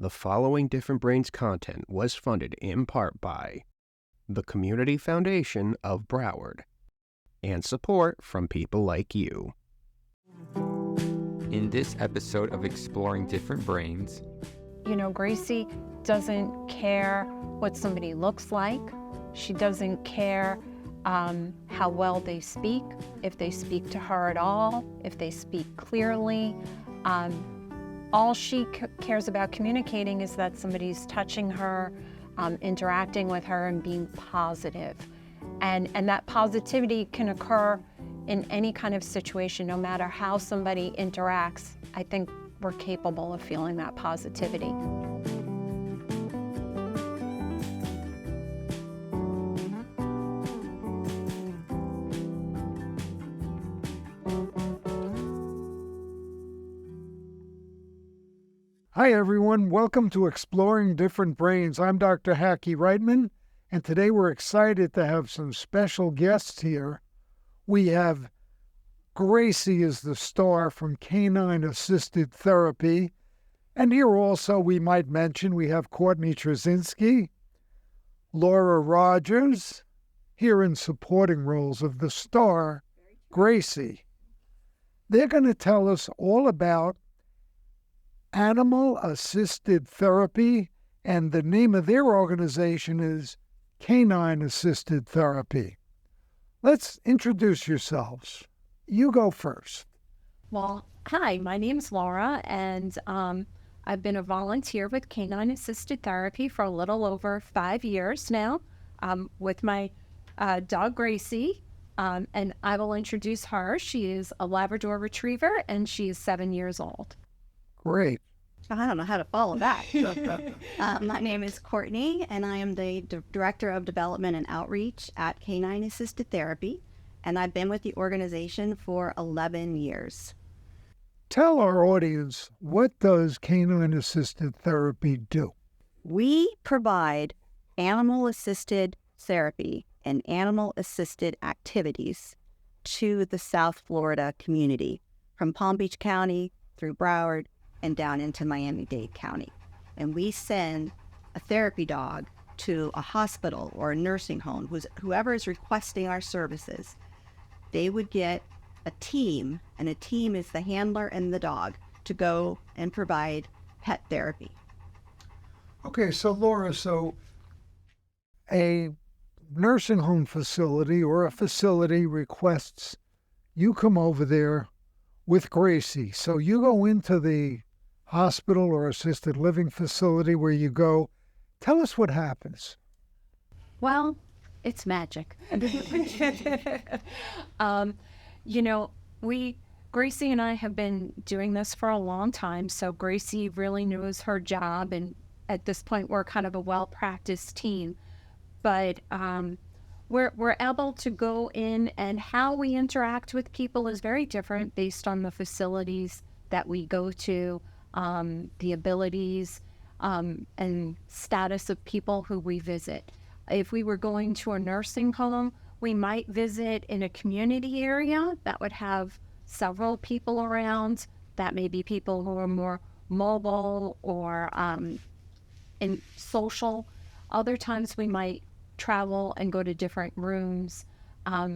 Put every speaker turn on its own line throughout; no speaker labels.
The following Different Brains content was funded in part by the Community Foundation of Broward and support from people like you.
In this episode of Exploring Different Brains,
Gracie doesn't care what somebody looks like. She doesn't care how well they speak, if they speak to her at all, if they speak clearly. All she cares about communicating is that somebody's touching her, interacting with her, and being positive. And that positivity can occur in any kind of situation, no matter how somebody interacts. I think we're capable of feeling that positivity.
Hi everyone, welcome to Exploring Different Brains. I'm Dr. Hackey Reitman, and today we're excited to have some special guests here. We have Gracie is the star from Canine Assisted Therapy, and here also we might mention we have Courtney Trzcinski, Laura Rogers, here in supporting roles of the star, Gracie. They're going to tell us all about Animal Assisted Therapy, and the name of their organization is Canine Assisted Therapy. Let's introduce yourselves. You go first.
Well, hi, my name's Laura, and I've been a volunteer with Canine Assisted Therapy for a little over 5 years now with my dog Gracie, and I will introduce her. She is a Labrador Retriever, and she is 7 years old.
Great.
I don't know how to follow that. My name is Courtney, and I am the Director of Development and Outreach at Canine Assisted Therapy, and I've been with the organization for 11 years.
Tell our audience, what does Canine Assisted Therapy do?
We provide animal-assisted therapy and animal-assisted activities to the South Florida community, from Palm Beach County through Broward and down into Miami-Dade County. And we send a therapy dog to a hospital or a nursing home, whoever is requesting our services. They would get a team, and a team is the handler and the dog, to go and provide pet therapy.
Okay, so Laura, a nursing home facility or a facility requests you come over there with Gracie. So you go into the hospital or assisted living facility where you go. Tell us what happens.
Well, it's magic. Gracie and I have been doing this for a long time, so Gracie really knows her job, and at this point we're kind of a well-practiced team. But we're able to go in, and how we interact with people is very different based on the facilities that we go to, the abilities and status of people who we visit. If we were going to a nursing home, we might visit in a community area that would have several people around. That may be people who are more mobile or in social. Other times we might travel and go to different rooms.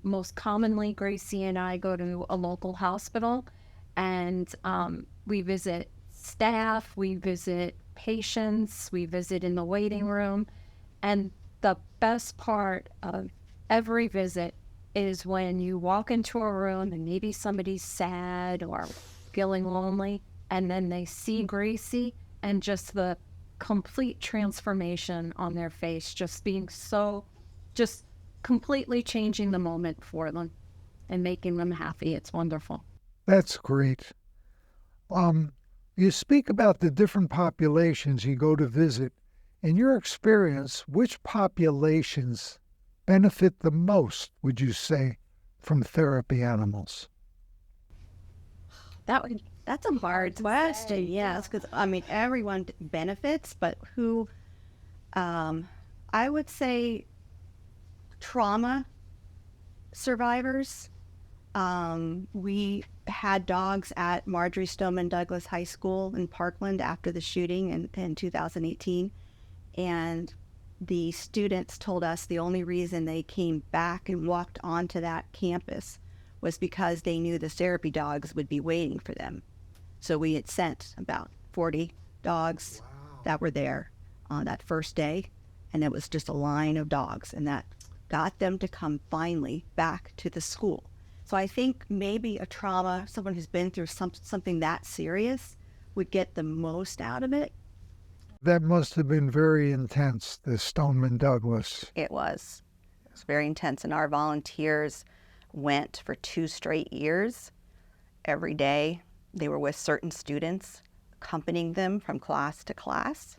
Most commonly, Gracie and I go to a local hospital, and we visit staff, we visit patients, we visit in the waiting room. And the best part of every visit is when you walk into a room and maybe somebody's sad or feeling lonely, and then they see Gracie, and just the complete transformation on their face, just completely changing the moment for them and making them happy. It's wonderful.
That's great. You speak about the different populations you go to visit. In your experience, which populations benefit the most, would you say, from therapy animals?
That's a hard question, yes, because everyone benefits, but who, I would say trauma survivors. We had dogs at Marjorie Stoneman Douglas High School in Parkland after the shooting in 2018. And the students told us the only reason they came back and walked onto that campus was because they knew the therapy dogs would be waiting for them. So we had sent about 40 dogs that were there on that first day, and it was just a line of dogs, and that got them to come finally back to the school. So I think maybe a trauma, someone who's been through something that serious would get the most out of it.
That must have been very intense, the Stoneman Douglas.
It was very intense, and our volunteers went for 2 straight years. Every day they were with certain students, accompanying them from class to class,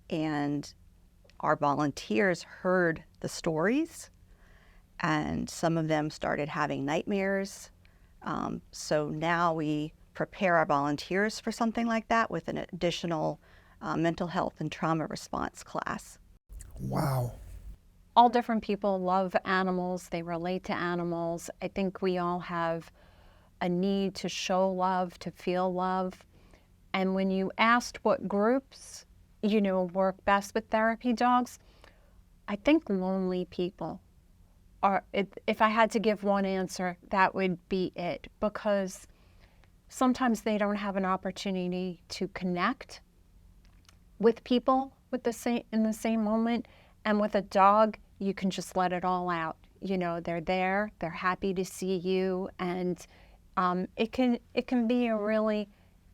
and our volunteers heard the stories, and some of them started having nightmares. So now we prepare our volunteers for something like that with an additional mental health and trauma response class.
Wow.
All different people love animals. They relate to animals. I think we all have a need to show love, to feel love. And when you asked what groups, work best with therapy dogs, I think lonely people are, if I had to give one answer, that would be it. Because sometimes they don't have an opportunity to connect with people in the same moment. And with a dog, you can just let it all out. They're there, they're happy to see you, and it can be a really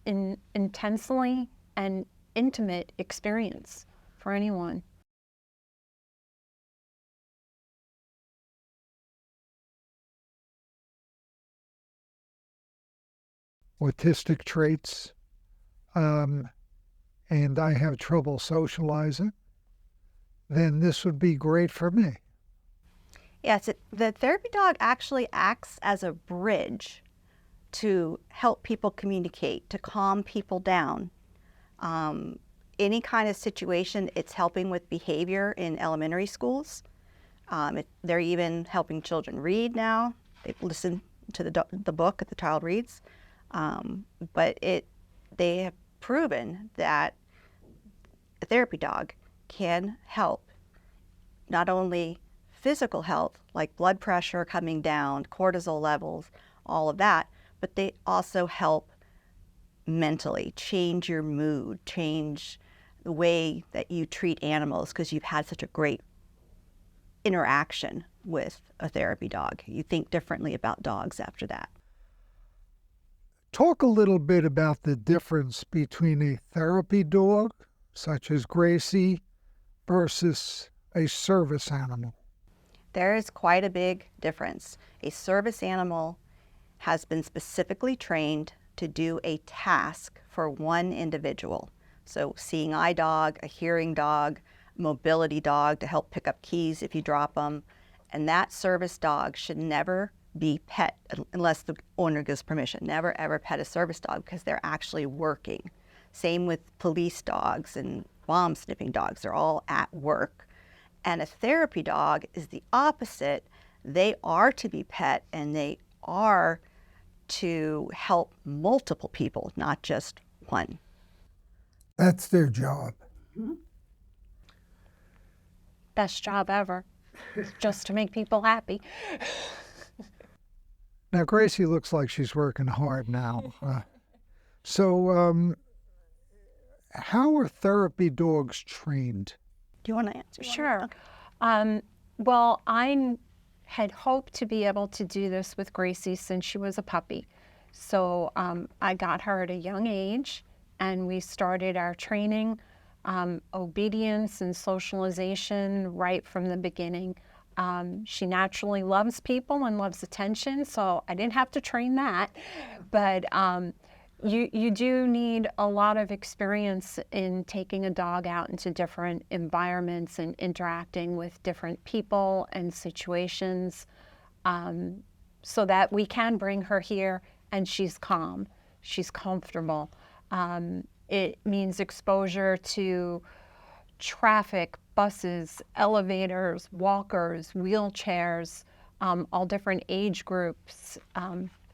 intensely and intimate experience for anyone.
Autistic traits, and I have trouble socializing, then this would be great for me.
Yes, the therapy dog actually acts as a bridge to help people communicate, to calm people down. Any kind of situation, it's helping with behavior in elementary schools. They're even helping children read now. They listen to the book that the child reads. But they have proven that a therapy dog can help not only physical health, like blood pressure coming down, cortisol levels, all of that, but they also help mentally, change your mood, change the way that you treat animals because you've had such a great interaction with a therapy dog. You think differently about dogs after that.
Talk a little bit about the difference between a therapy dog, such as Gracie, versus a service animal.
There is quite a big difference. A service animal has been specifically trained to do a task for one individual. So seeing eye dog, a hearing dog, mobility dog to help pick up keys if you drop them. And that service dog should never be pet unless the owner gives permission. Never ever pet a service dog because they're actually working. Same with police dogs and bomb sniffing dogs. They're all at work. And a therapy dog is the opposite. They are to be pet and they are to help multiple people, not just one.
That's their job.
Mm-hmm.
Best job ever, just to make people happy.
Now, Gracie looks like she's working hard now. So how are therapy dogs trained?
Do you want to answer?
Sure.
Okay.
Well, I had hoped to be able to do this with Gracie since she was a puppy. So I got her at a young age, and we started our training, obedience and socialization right from the beginning. She naturally loves people and loves attention, so I didn't have to train that. But you do need a lot of experience in taking a dog out into different environments and interacting with different people and situations, so that we can bring her here and she's calm, she's comfortable. It means exposure to traffic, buses, elevators, walkers, wheelchairs, all different age groups,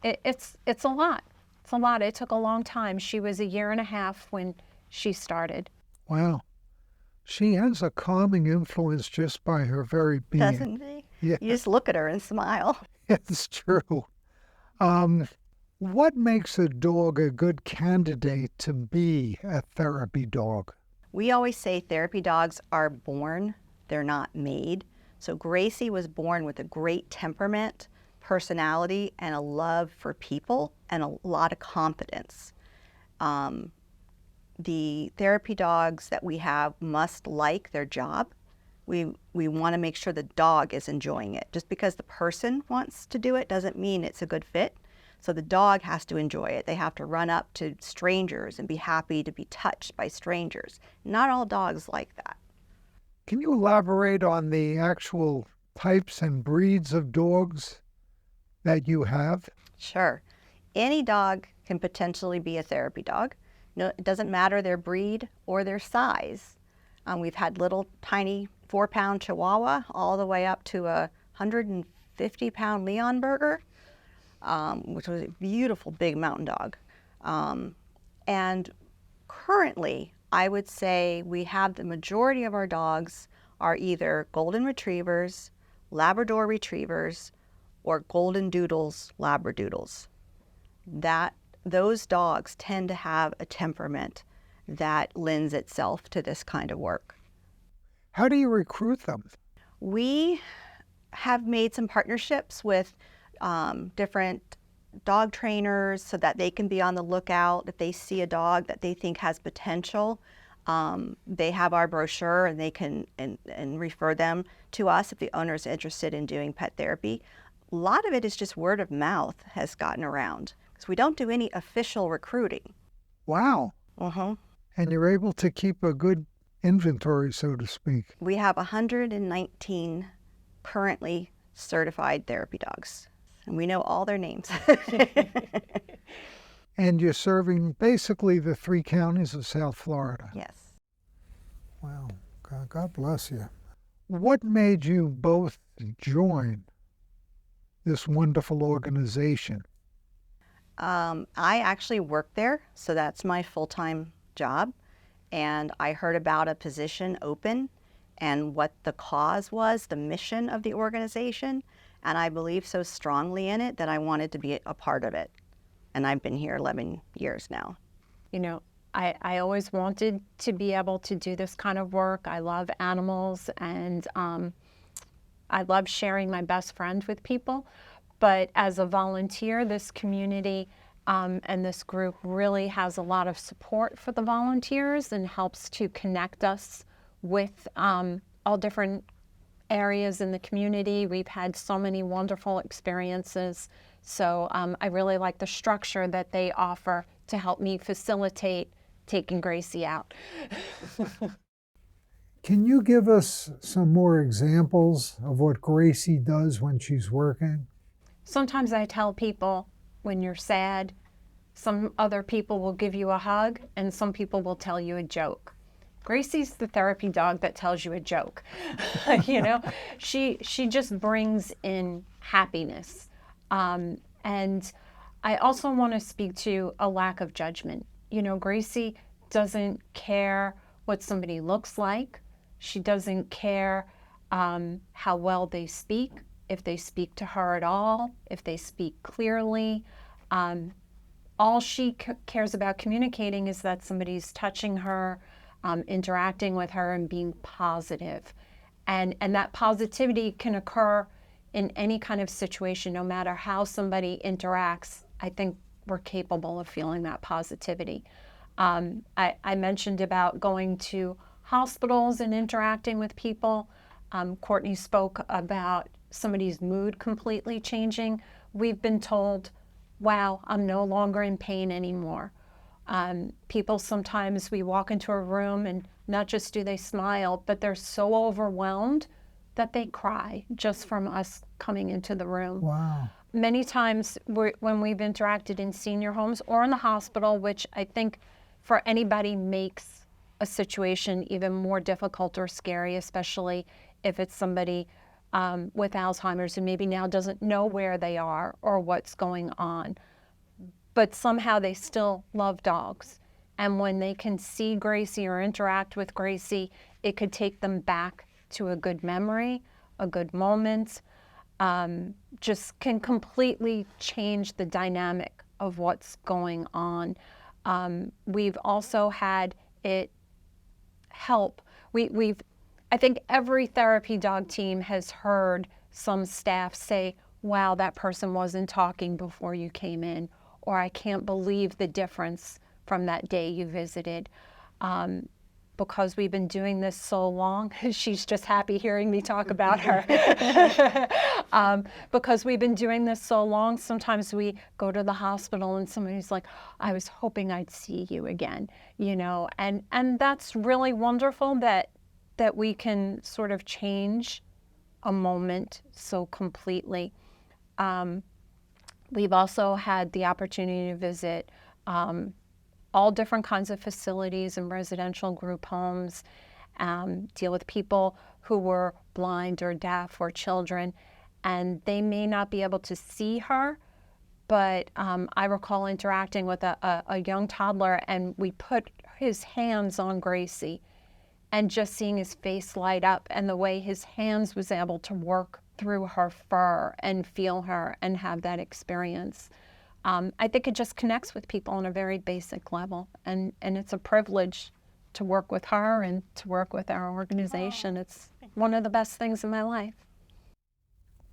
it's a lot. It's a lot. It took a long time. She was 1.5 years when she started.
Wow. She has a calming influence just by her very being.
Doesn't she?
Yeah,
You just look at her and smile.
it's true. What makes a dog a good candidate to be a therapy dog?
We always say therapy dogs are born, they're not made. So Gracie was born with a great temperament, personality, and a love for people, and a lot of confidence. The therapy dogs that we have must like their job. We want to make sure the dog is enjoying it. Just because the person wants to do it doesn't mean it's a good fit. So the dog has to enjoy it. They have to run up to strangers and be happy to be touched by strangers. Not all dogs like that.
Can you elaborate on the actual types and breeds of dogs that you have?
Sure. Any dog can potentially be a therapy dog. No, it doesn't matter their breed or their size. We've had little tiny 4-pound Chihuahua all the way up to a 150-pound Leonberger, which was a beautiful big mountain dog. And currently, I would say we have the majority of our dogs are either golden retrievers, Labrador retrievers, or golden doodles, labradoodles. Those dogs tend to have a temperament that lends itself to this kind of work.
How do you recruit them?
We have made some partnerships with different dog trainers so that they can be on the lookout if they see a dog that they think has potential. They have our brochure and they can and refer them to us if the owner is interested in doing pet therapy. A lot of it is just word of mouth has gotten around because we don't do any official recruiting.
Wow.
Uh-huh.
And you're able to keep a good inventory, so to speak.
We have 119 currently certified therapy dogs, and we know all their names.
And you're serving basically the 3 counties of South Florida.
Yes.
Wow. God bless you. What made you both join this wonderful organization?
I actually work there, so that's my full-time job. And I heard about a position open and what the cause was, the mission of the organization. And I believe so strongly in it that I wanted to be a part of it. And I've been here 11 years now.
You know, I always wanted to be able to do this kind of work. I love animals, and I love sharing my best friend with people. But as a volunteer, this community and this group really has a lot of support for the volunteers and helps to connect us with all different areas in the community. We've had so many wonderful experiences. So I really like the structure that they offer to help me facilitate taking Gracie out.
Can you give us some more examples of what Gracie does when she's working?
Sometimes I tell people when you're sad, some other people will give you a hug and some people will tell you a joke. Gracie's the therapy dog that tells you a joke. You know, she just brings in happiness. And I also want to speak to a lack of judgment. You know, Gracie doesn't care what somebody looks like. She doesn't care how well they speak, if they speak to her at all, if they speak clearly. All she cares about communicating is that somebody's touching her, interacting with her, and being positive. And that positivity can occur in any kind of situation, no matter how somebody interacts. I think we're capable of feeling that positivity. I mentioned about going to hospitals and interacting with people. Courtney spoke about somebody's mood completely changing. We've been told, wow, I'm no longer in pain anymore. People sometimes, we walk into a room and not just do they smile, but they're so overwhelmed that they cry just from us coming into the room.
Wow.
Many times when we've interacted in senior homes or in the hospital, which I think for anybody makes a situation even more difficult or scary, especially if it's somebody with Alzheimer's and maybe now doesn't know where they are or what's going on, but somehow they still love dogs. And when they can see Gracie or interact with Gracie, it could take them back to a good memory, a good moment, just can completely change the dynamic of what's going on. We've also had it help. I think every therapy dog team has heard some staff say, wow, that person wasn't talking before you came in, or I can't believe the difference from that day you visited. Because we've been doing this so long, she's just happy hearing me talk about her. Because we've been doing this so long, sometimes we go to the hospital and somebody's like, I was hoping I'd see you again, you know, and that's really wonderful that we can sort of change a moment so completely. We've also had the opportunity to visit all different kinds of facilities and residential group homes, deal with people who were blind or deaf or children, and they may not be able to see her, but I recall interacting with a young toddler, and we put his hands on Gracie and just seeing his face light up and the way his hands was able to work through her fur and feel her and have that experience. I think it just connects with people on a very basic level, and it's a privilege to work with her and to work with our organization. It's one of the best things in my life.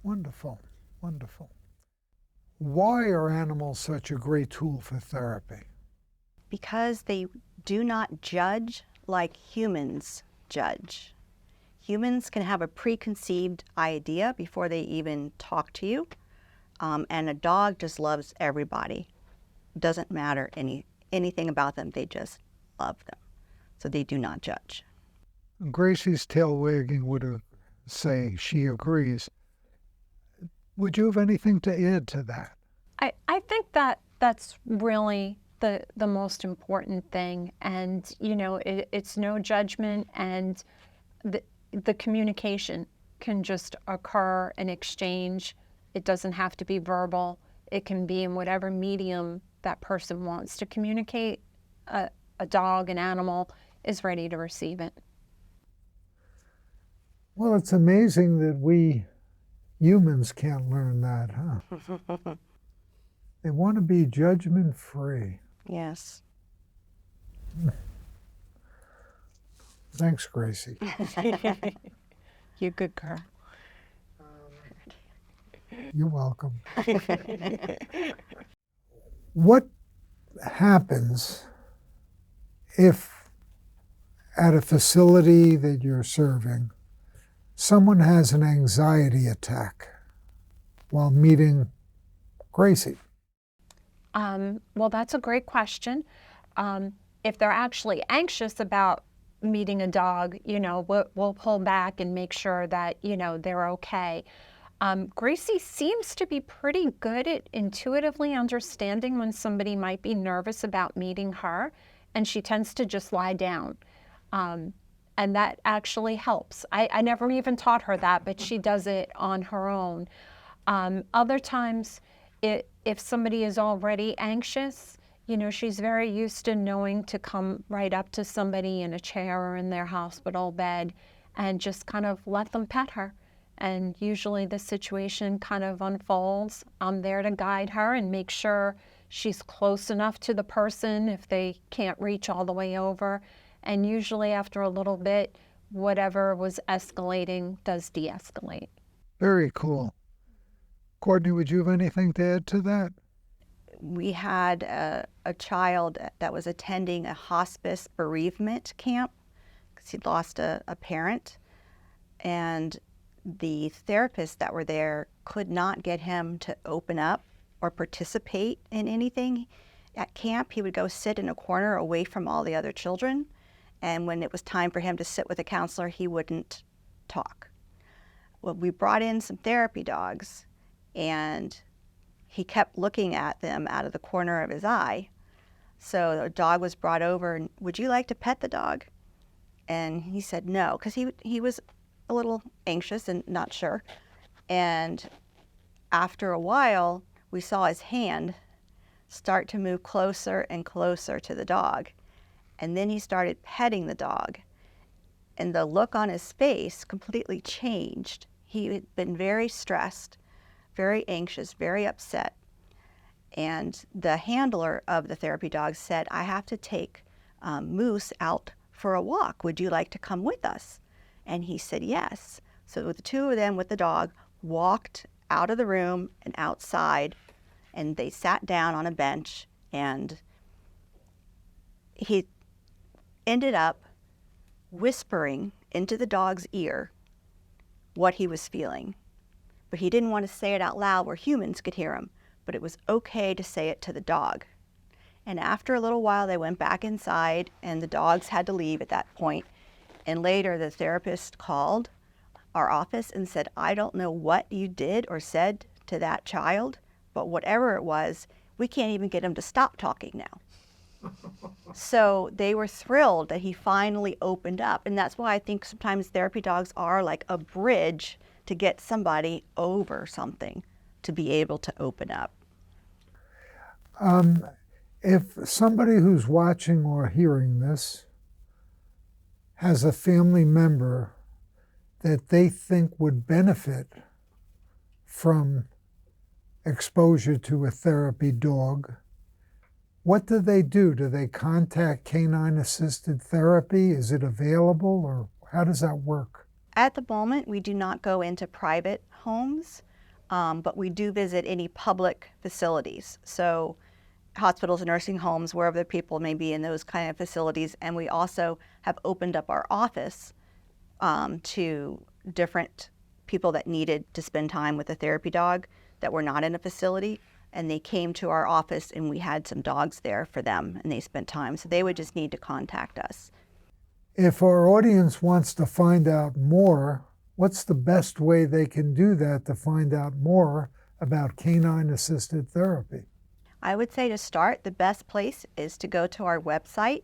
Wonderful, wonderful. Why are animals such a great tool for therapy?
Because they do not judge like humans judge. Humans can have a preconceived idea before they even talk to you. And a dog just loves everybody. Doesn't matter anything about them, they just love them. So they do not judge.
Gracie's tail wagging would say she agrees. Would you have anything to add to that?
I think that's really the most important thing. And, you know, it's no judgment, and the communication can just occur and exchange. It doesn't have to be verbal. It can be in whatever medium that person wants to communicate. A dog, an animal, is ready to receive it.
Well, it's amazing that we humans can't learn that, huh? They want to be judgment-free.
Yes.
Thanks, Gracie.
You're a good girl.
You're welcome. What happens if at a facility that you're serving, someone has an anxiety attack while meeting Gracie?
Well, that's a great question. If they're actually anxious about meeting a dog, you know, we'll pull back and make sure that, you know, they're okay. Gracie seems to be pretty good at intuitively understanding when somebody might be nervous about meeting her, and she tends to just lie down. And that actually helps. I never even taught her that, but she does it on her own. Other times, if somebody is already anxious, you know, she's very used to knowing to come right up to somebody in a chair or in their hospital bed and just kind of let them pet her. And usually the situation kind of unfolds. I'm there to guide her and make sure she's close enough to the person if they can't reach all the way over. And usually after a little bit, whatever was escalating does de-escalate.
Very cool. Courtney, would you have anything to add to that?
We had a child that was attending a hospice bereavement camp because he'd lost a parent. And the therapists that were there could not get him to open up or participate in anything. At camp, he would go sit in a corner away from all the other children. And when it was time for him to sit with a counselor, he wouldn't talk. Well, we brought in some therapy dogs, and he kept looking at them out of the corner of his eye. So a dog was brought over, and would you like to pet the dog? And he said no, because he was a little anxious and not sure. And after a while, we saw his hand start to move closer and closer to the dog. And then he started petting the dog. And the look on his face completely changed. He had been very stressed, very anxious, very upset. And the handler of the therapy dog said, I have to take Moose out for a walk. Would you like to come with us? And he said yes. So the two of them with the dog walked out of the room and outside, and they sat down on a bench, and he ended up whispering into the dog's ear what he was feeling. But he didn't want to say it out loud where humans could hear him, but it was okay to say it to the dog. And after a little while, they went back inside, and the dogs had to leave at that point. And later, the therapist called our office and said, I don't know what you did or said to that child, but whatever it was, we can't even get him to stop talking now. So they were thrilled that he finally opened up. And that's why I think sometimes therapy dogs are like a bridge to get somebody over something, to be able to open up.
If somebody who's watching or hearing this has a family member that they think would benefit from exposure to a therapy dog, what do they do? Do they contact Canine Assisted Therapy? Is it available, or how does that work?
At the moment, we do not go into private homes, but we do visit any public facilities. So hospitals and nursing homes, wherever the people may be in those kind of facilities. And we also have opened up our office to different people that needed to spend time with a therapy dog that were not in a facility. And they came to our office, and we had some dogs there for them, and they spent time. So they would just need to contact us.
If our audience wants to find out more, what's the best way they can do that to find out more about Canine Assisted Therapy?
I would say to start, the best place is to go to our website,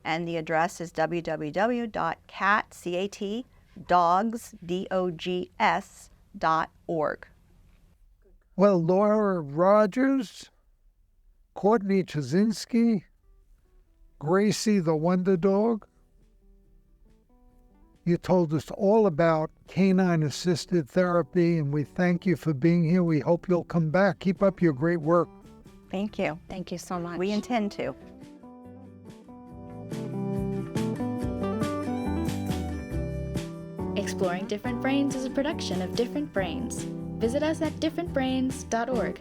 and the address is www.catcatdogs.org.
Well, Laura Rogers, Courtney Trzcinski, Gracie the Wonder Dog, you told us all about Canine Assisted Therapy, and we thank you for being here. We hope you'll come back. Keep up your great work.
Thank you.
Thank you so much.
We intend to.
Exploring Different Brains is a production of Different Brains. Visit us at differentbrains.org.